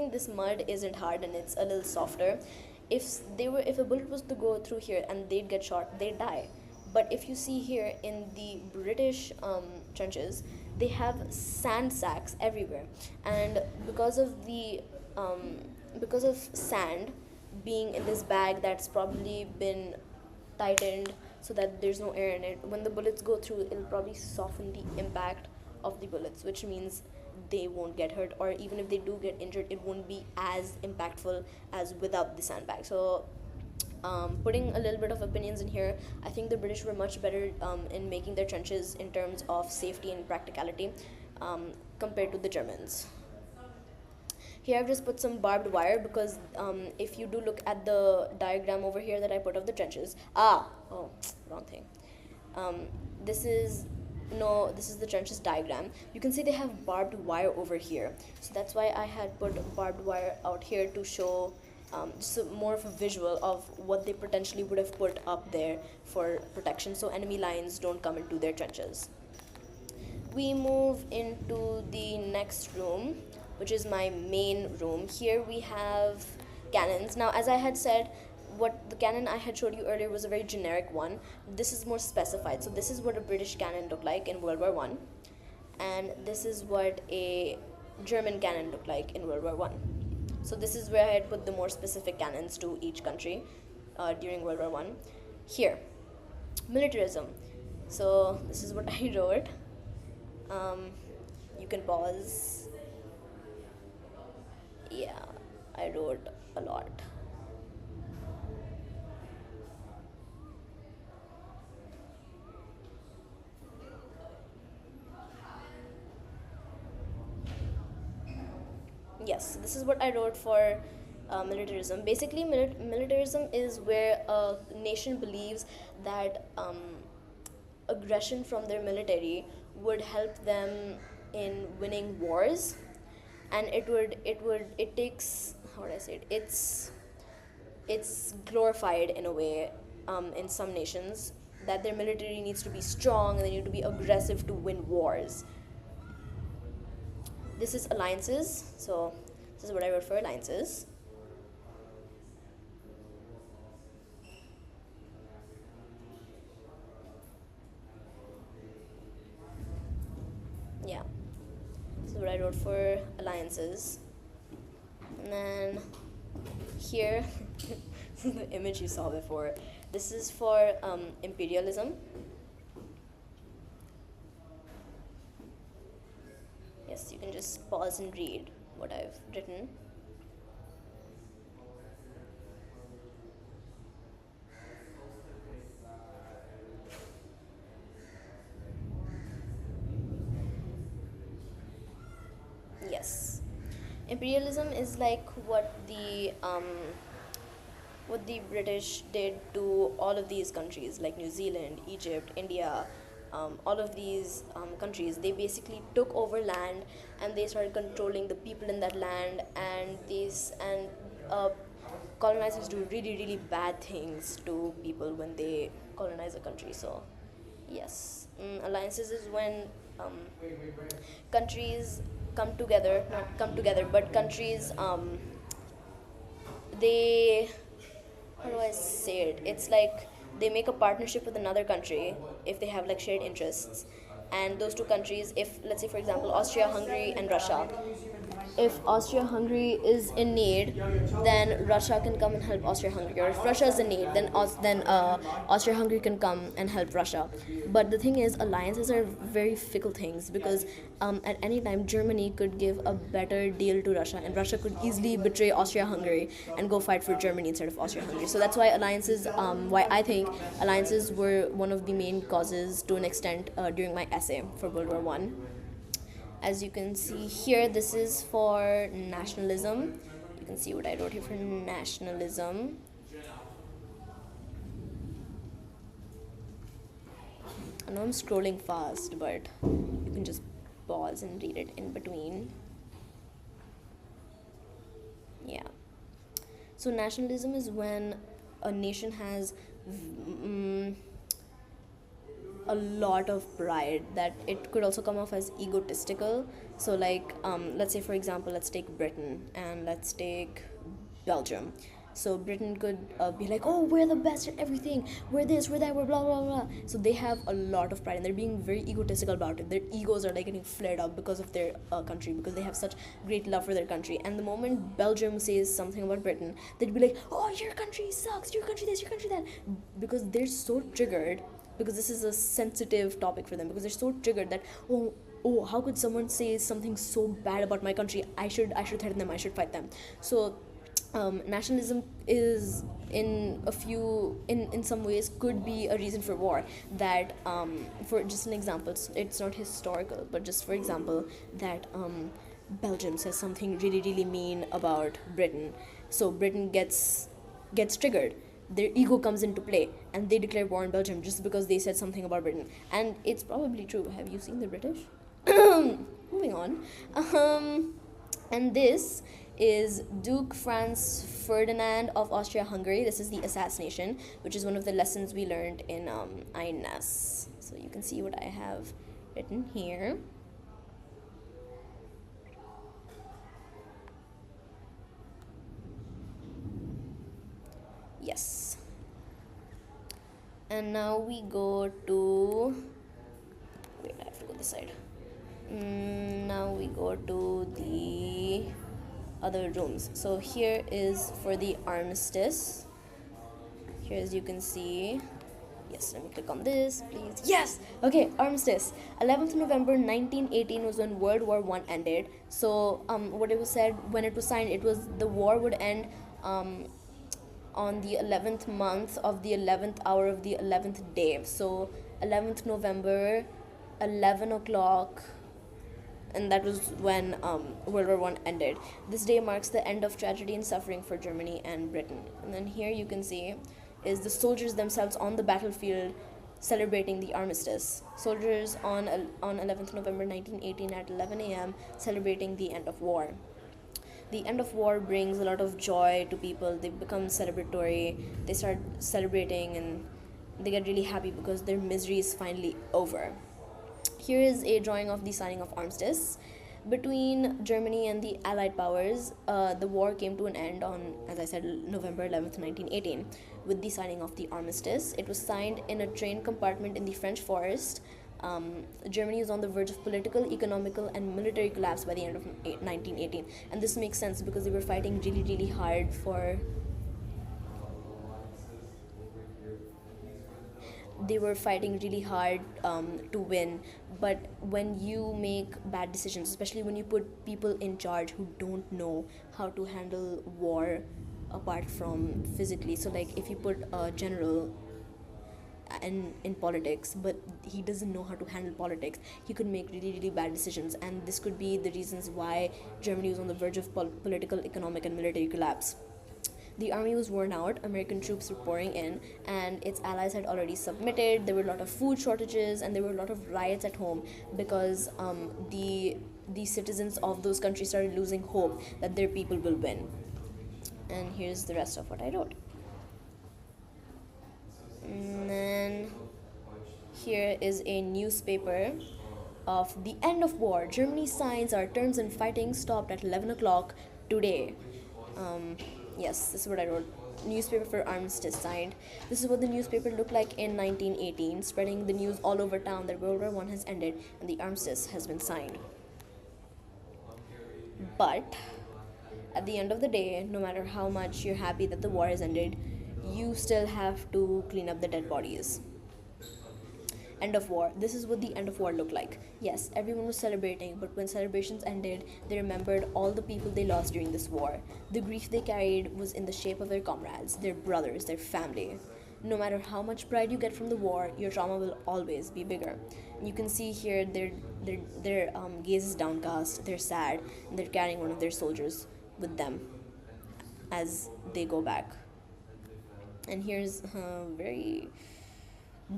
assuming this mud isn't hard and it's a little softer, if a bullet was to go through here and they'd get shot, they'd die. But if you see here in the British trenches, they have sand sacks everywhere, and um, because of sand being in this bag that's probably been tightened so that there's no air in it, when the bullets go through, it'll probably soften the impact of the bullets, which means they won't get hurt, or even if they do get injured, it won't be as impactful as without the sandbag. So putting a little bit of opinions in here, I think the British were much better in making their trenches in terms of safety and practicality compared to the Germans. Here I've just put some barbed wire because if you do look at the diagram over here that I put of the trenches, wrong thing. Um, this is no, this is the trenches diagram. You can see they have barbed wire over here, so that's why I had put barbed wire out here to show just more of a visual of what they potentially would have put up there for protection, so enemy lines don't come into their trenches. We move into the next room, which is my main room. Here we have cannons. Now, as I had said, what the cannon I had showed you earlier was a very generic one. This is more specified. So this is what a British cannon looked like in World War One, and this is what a German cannon looked like in World War One. So this is where I had put the more specific cannons to each country during World War One. Here, militarism. So this is what I wrote. You can pause. Yeah, I wrote a lot. Yes, this is what I wrote for militarism. Basically, militarism is where a nation believes that aggression from their military would help them in winning wars, and it takes, how would I say it? It's glorified in a way in some nations that their military needs to be strong and they need to be aggressive to win wars. This is alliances. So this is what I wrote for alliances. Yeah, this is what I wrote for alliances. And then here, this is the image you saw before. This is for imperialism. Yes, you can just pause and read what I've written. Yes, imperialism is like what the British did to all of these countries, like New Zealand, Egypt, India, all of these countries. They basically took over land and they started controlling the people in that land, and colonizers do really, really bad things to people when they colonize a country. So, yes, alliances is when countries come together, not come together, but countries they, how do I say it? It's like they make a partnership with another country if they have like shared interests. And those two countries, if let's say for example Austria, Hungary, and Russia, if Austria-Hungary is in need, then Russia can come and help Austria-Hungary. Or if Russia is in need, then Austria-Hungary can come and help Russia. But the thing is, alliances are very fickle things because at any time Germany could give a better deal to Russia, and Russia could easily betray Austria-Hungary and go fight for Germany instead of Austria-Hungary. So that's why why I think alliances were one of the main causes to an extent during my essay for World War One. As you can see here, this is for nationalism. You can see what I wrote here for nationalism. I know I'm scrolling fast, but you can just pause and read it in between. Yeah. So nationalism is when a nation has a lot of pride, that it could also come off as egotistical. So like, let's say for example, let's take Britain and let's take Belgium. So Britain could be like, oh, we're the best at everything, we're this, we're that, we're blah blah blah. So they have a lot of pride and they're being very egotistical about it. Their egos are like getting flared up because of their country, because they have such great love for their country. And the moment Belgium says something about Britain, they'd be like, oh, your country sucks, your country this, your country that, because they're so triggered, because this is a sensitive topic for them, because they're so triggered that, oh, how could someone say something so bad about my country? I should threaten them, I should fight them. So nationalism is in some ways could be a reason for war. That for just an example, it's not historical, but just for example, that Belgium says something really really mean about Britain, so Britain gets triggered, their ego comes into play, and they declare war on Belgium just because they said something about Britain. And it's probably true. Have you seen the British? Moving on. And this is Duke Franz Ferdinand of Austria-Hungary. This is the assassination, which is one of the lessons we learned in INES. So you can see what I have written here. Yes. And now we go to... Wait, I have to go this side. Now we go to the other rooms. So here is for the armistice. Here, as you can see, yes, let me click on this, please. Yes! Okay, armistice. 11th November 1918 was when World War I ended. So what it was said when it was signed, it was the war would end on the 11th month of the 11th hour of the 11th day. So 11th November, 11 o'clock, and that was when World War I ended. This day marks the end of tragedy and suffering for Germany and Britain. And then here you can see is the soldiers themselves on the battlefield celebrating the armistice. Soldiers on 11th November 1918 at 11 a.m. celebrating the end of war. The end of war brings a lot of joy to people. They become celebratory. They start celebrating and they get really happy because their misery is finally over. Here is a drawing of the signing of armistice. Between Germany and the Allied powers, the war came to an end on, as I said, November 11th, 1918, with the signing of the armistice. It was signed in a train compartment in the French forest. Germany was on the verge of political, economical, and military collapse by the end of 1918. And this makes sense because they were fighting really, really hard for... They were fighting really hard to win, but when you make bad decisions, especially when you put people in charge who don't know how to handle war apart from physically, so like if you put a general in politics but he doesn't know how to handle politics, he could make really really bad decisions, and this could be the reasons why Germany was on the verge of political, economic, and military collapse. The army was worn out, American troops were pouring in, and its allies had already submitted. There were a lot of food shortages, and there were a lot of riots at home because the citizens of those countries started losing hope that their people will win. And here's the rest of what I wrote. And then here is a newspaper of the end of war. Germany signs our terms and fighting stopped at 11 o'clock today. Yes, this is what I wrote. Newspaper for armistice signed. This is what the newspaper looked like in 1918, spreading the news all over town that World War I has ended and the armistice has been signed. But at the end of the day, no matter how much you're happy that the war has ended, you still have to clean up the dead bodies. End of war. This is what the end of war looked like. Yes, everyone was celebrating, but when celebrations ended, they remembered all the people they lost during this war. The grief they carried was in the shape of their comrades, their brothers, their family. No matter how much pride you get from the war, your trauma will always be bigger. You can see here their gaze is downcast, they're sad, and they're carrying one of their soldiers with them as they go back. And here's very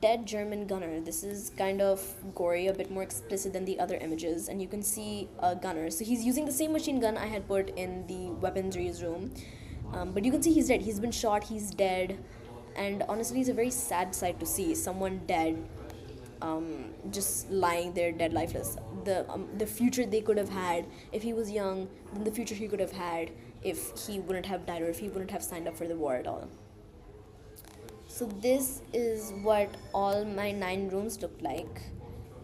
dead German gunner. This is kind of gory, a bit more explicit than the other images, and you can see a gunner. So he's using the same machine gun I had put in the weaponry's room, but you can see he's dead. He's been shot, he's dead, and honestly it's a very sad sight to see someone dead just lying there dead lifeless. The future they could have had if he was young, then the future he could have had if he wouldn't have died or if he wouldn't have signed up for the war at all. So this is what all my 9 rooms looked like,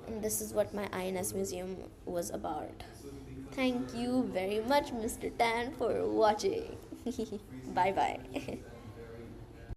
and this is what my INS museum was about. Thank you very much, Mr. Tan, for watching. Bye bye.